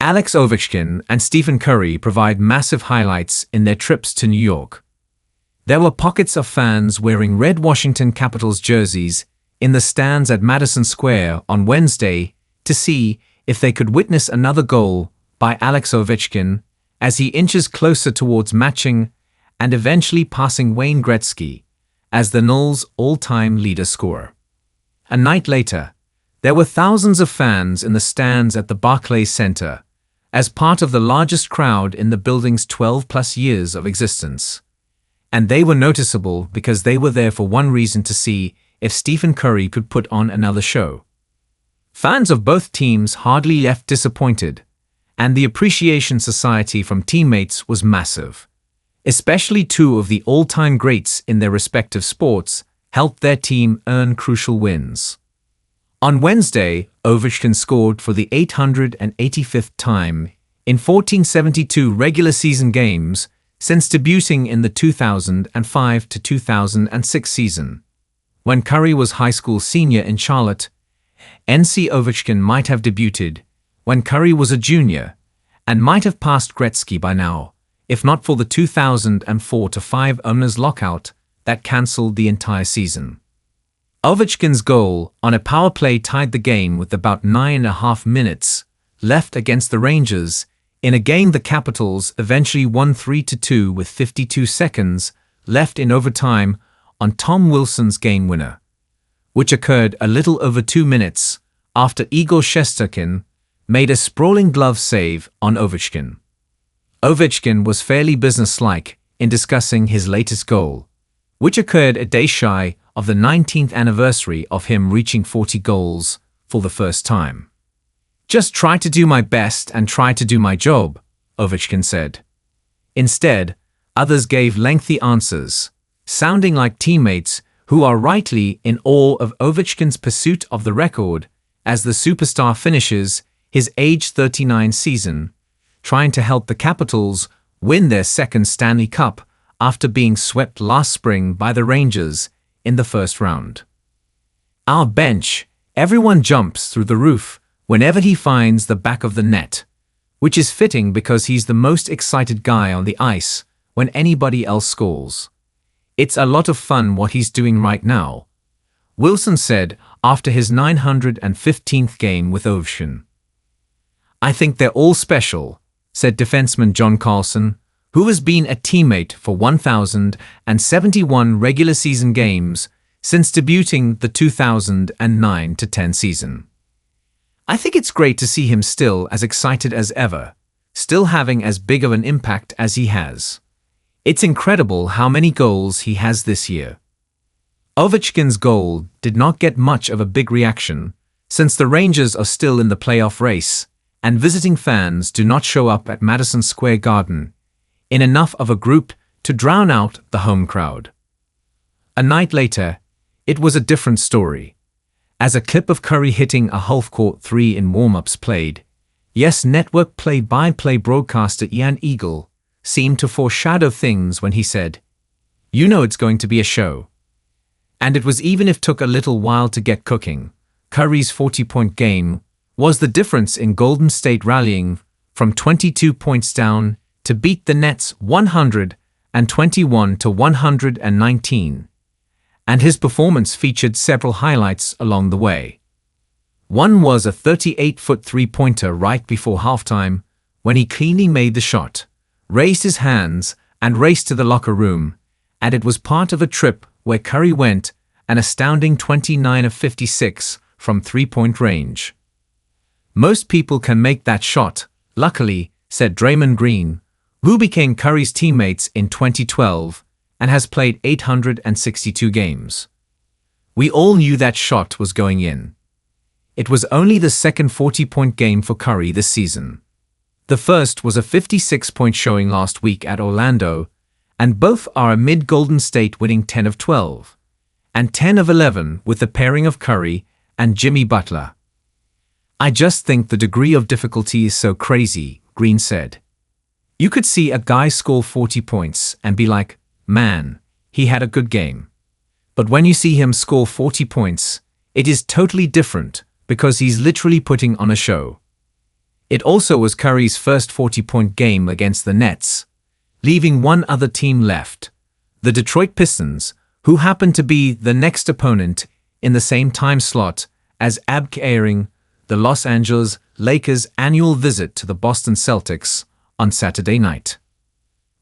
Alex Ovechkin and Stephen Curry provide massive highlights in their trips to New York. There were pockets of fans wearing red Washington Capitals jerseys in the stands at Madison Square on Wednesday to see if they could witness another goal by Alex Ovechkin as he inches closer towards matching and eventually passing Wayne Gretzky as the Knull's all-time leader scorer. A night later, there were thousands of fans in the stands at the Barclays Center as part of the largest crowd in the building's 12-plus years of existence. And they were noticeable because they were there for one reason: to see if Stephen Curry could put on another show. Fans of both teams hardly left disappointed, and the appreciation society from teammates was massive. Especially two of the all-time greats in their respective sports helped their team earn crucial wins. On Wednesday, Ovechkin scored for the 885th time in 1472 regular season games since debuting in the 2005 to 2006 season. When Curry was high school senior in Charlotte, NC Ovechkin might have debuted when Curry was a junior and might have passed Gretzky by now, if not for the 2004-05 owners' lockout that cancelled the entire season. Ovechkin's goal on a power play tied the game with about 9.5 minutes left against the Rangers in a game the Capitals eventually won 3-2 with 52 seconds left in overtime on Tom Wilson's game winner, which occurred a little over 2 minutes after Igor Shesterkin made a sprawling glove save on Ovechkin. Ovechkin was fairly businesslike in discussing his latest goal, which occurred a day shy of the 19th anniversary of him reaching 40 goals for the first time. "Just try to do my best and try to do my job," Ovechkin said. Instead, others gave lengthy answers, sounding like teammates who are rightly in awe of Ovechkin's pursuit of the record as the superstar finishes his age 39 season, trying to help the Capitals win their second Stanley Cup after being swept last spring by the Rangers in the first round. "Our bench, everyone jumps through the roof whenever he finds the back of the net, which is fitting because he's the most excited guy on the ice when anybody else scores. It's a lot of fun what he's doing right now," Wilson said after his 915th game with Ovechkin. "I think they're all special," said defenseman John Carlson, who has been a teammate for 1,071 regular season games since debuting the 2009-10 season. "I think it's great to see him still as excited as ever, still having as big of an impact as he has. It's incredible how many goals he has this year." Ovechkin's goal did not get much of a big reaction since the Rangers are still in the playoff race and visiting fans do not show up at Madison Square Garden in enough of a group to drown out the home crowd. A night later, it was a different story. As a clip of Curry hitting a half-court three in warm-ups played, Yes Network play-by-play broadcaster Ian Eagle seemed to foreshadow things when he said, "You know it's going to be a show." And it was even if it took a little while to get cooking. Curry's 40-point game was the difference in Golden State rallying from 22 points down to beat the Nets 121-119, and his performance featured several highlights along the way. One was a 38-foot three-pointer right before halftime when he cleanly made the shot, raised his hands, and raced to the locker room, and it was part of a trip where Curry went an astounding 29 of 56 from three-point range. "Most people can make that shot, luckily," said Draymond Green, who became Curry's teammates in 2012 and has played 862 games. "We all knew that shot was going in." It was only the second 40-point game for Curry this season. The first was a 56-point showing last week at Orlando, and both are amid Golden State winning 10 of 12 and 10 of 11 with the pairing of Curry and Jimmy Butler. "I just think the degree of difficulty is so crazy," Green said. "You could see a guy score 40 points and be like, man, he had a good game. But when you see him score 40 points, it is totally different because he's literally putting on a show. It also was Curry's first 40-point game against the Nets, leaving one other team left, the Detroit Pistons, who happened to be the next opponent in the same time slot as airing the Los Angeles Lakers' annual visit to the Boston Celtics on Saturday night.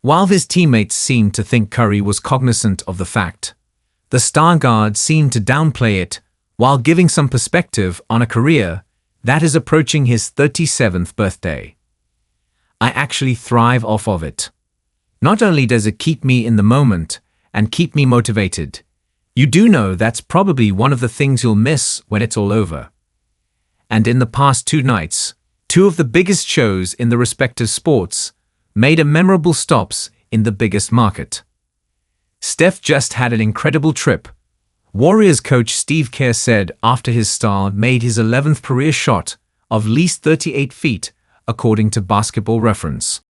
While his teammates seemed to think Curry was cognizant of the fact, the star guard seemed to downplay it while giving some perspective on a career that is approaching his 37th birthday. I actually thrive off of it. Not only does it keep me in the moment and keep me motivated, you do know that's probably one of the things you'll miss when it's all over. And in the past 2 nights, 2 of the biggest shows in the respective sports made a memorable stops in the biggest market. Steph just had an incredible trip. Warriors coach Steve Kerr said after his star made his 11th career shot of least 38 feet, according to Basketball Reference.